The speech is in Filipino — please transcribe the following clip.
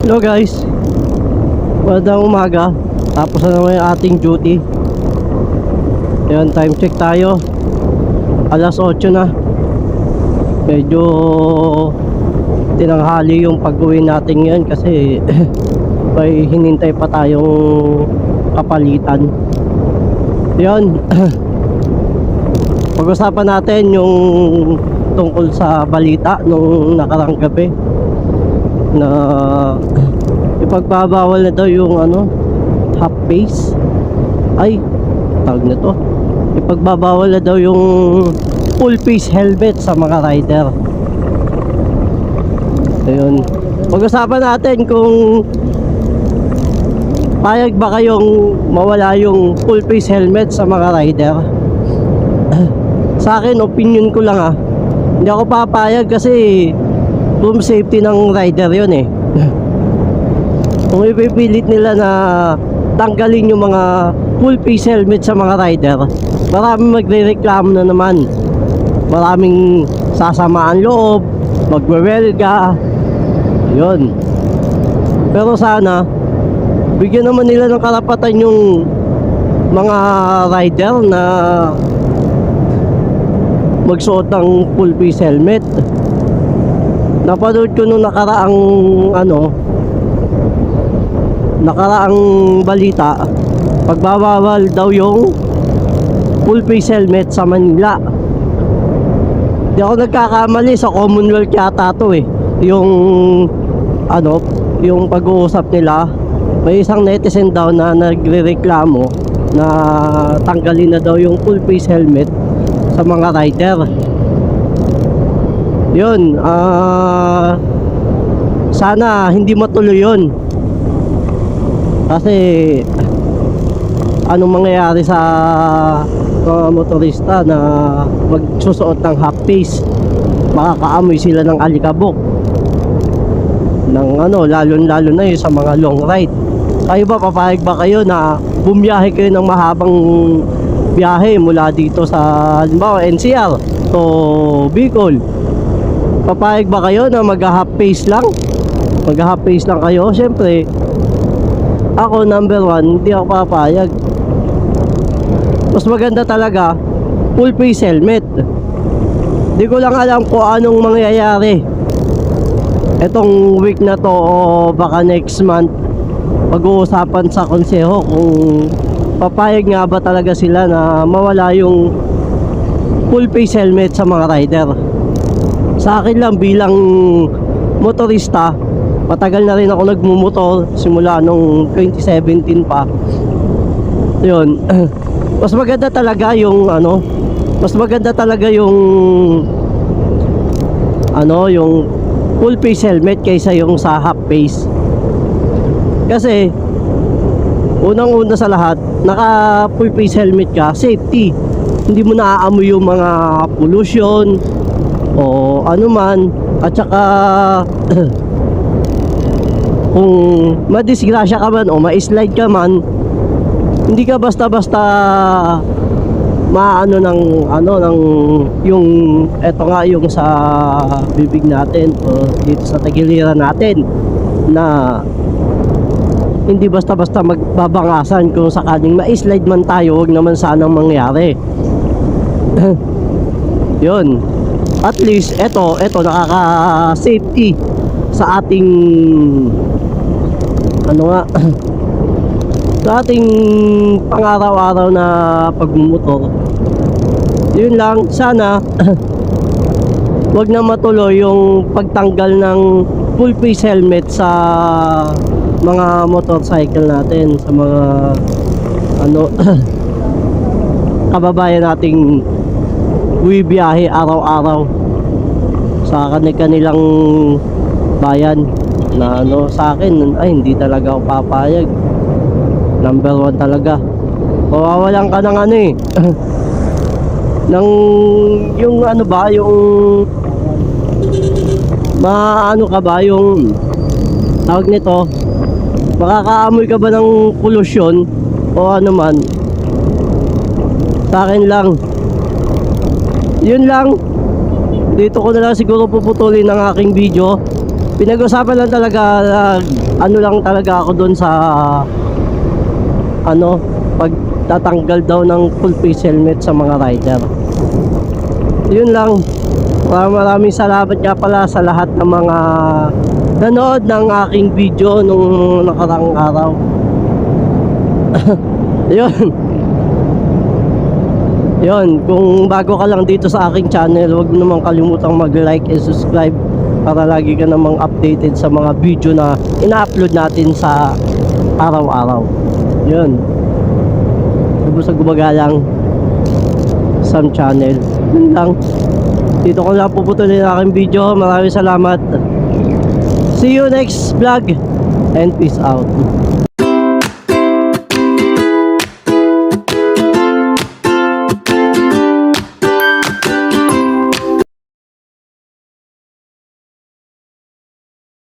Hello guys, magandang umaga. Tapos na naman yung ating duty. Ayan, time check tayo. Alas 8 na. Medyo tinanghali yung pag-uwi natin ngayon kasi may hinintay pa tayong kapalitan. Ayan. Pag-usapan natin yung tungkol sa balita nung nakarang gabi na ipagbabawal na daw yung half face. Ay, tawag na to, ipagbabawal na daw yung full face helmet sa mga rider. Ayun, pag-usapan natin kung payag ba kayong mawala yung full face helmet sa mga rider. Sa akin, opinion ko lang hindi ako papayag kasi room safety ng rider yun eh. Kung ipipilit nila na tanggalin yung mga full face helmet sa mga rider, maraming magre-reklamo na naman, maraming sasamaan loob, magwewelga yun. Pero sana bigyan naman nila ng karapatan yung mga rider na magsuot ng full face helmet. Napanood ko nung nakaraang balita, pagbabawal daw yung full face helmet sa Manila. Di ako nagkakamali, sa Commonwealth yata to eh. Yung pag-uusap nila, may isang netizen daw na nagrereklamo na tanggalin na daw yung full face helmet sa mga rider. Yun, sana hindi matuloy yun. Kasi anong mangyayari sa mga motorista na magsusuot ng half face? Makakaamoy sila ng alikabok ng lalo na yun sa mga long ride. Kayo ba, papayag ba kayo na bumiyahe kayo ng mahabang biyahe mula dito sa halimbawa NCR to Bicol? Papayag ba kayo na mag-half face lang? Mag-half face lang kayo? Siyempre, ako number 1, hindi ako papayag. Mas maganda talaga full face helmet. Di ko lang alam kung anong mangyayari etong week na to o baka next month. Pag-uusapan sa konseho kung papayag nga ba talaga sila na mawala yung full face helmet sa mga rider. Sa akin lang bilang motorista, matagal na rin ako nagmumotor simula nung 2017 pa. Yun. Mas maganda talaga yung yung full face helmet kaysa yung sa half face. Kasi unang-una sa lahat, naka full face helmet ka, safety. Hindi mo naaamoy yung mga pollution o anuman. At saka kung madisgrasya ka man o ma-slide ka man, hindi ka basta-basta yung yung sa bibig natin o dito sa tagiliran natin, na hindi basta-basta magbabangasan. Kung sakaling ma-slide man tayo, huwag naman sanang mangyari. Yun, at least eto nakaka-safety sa ating sa ating pang-araw-araw na pagmumotor. Yun lang, sana wag na matuloy yung pagtanggal ng full face helmet sa mga motorcycle natin, sa mga kababayan nating bumibiyahe araw-araw sa kanilang bayan. Na sa akin ay hindi talaga ako papayag. Number 1 talaga. Mawawalan ka ng ng yung yung tawag nito, makakaamoy ka ba ng pollution o man. Sa akin lang, yun lang. Dito ko na lang siguro puputulin ang aking video. Pinag-usapan lang talaga ano lang talaga ako doon sa ano, pagtatanggal daw ng full face helmet sa mga rider. Yun lang. Maraming salamat nga pala sa lahat ng mga nanood ng aking video nung nakarang araw. Yun. Yun, kung bago ka lang dito sa aking channel, huwag mo namang kalimutang mag-like and subscribe para lagi ka namang updated sa mga video na ina-upload natin sa araw-araw. Yun. Sa gumagalang Sam Channel. Yun lang. Dito ko lang puputulin ang aking video. Maraming salamat. See you next vlog and peace out.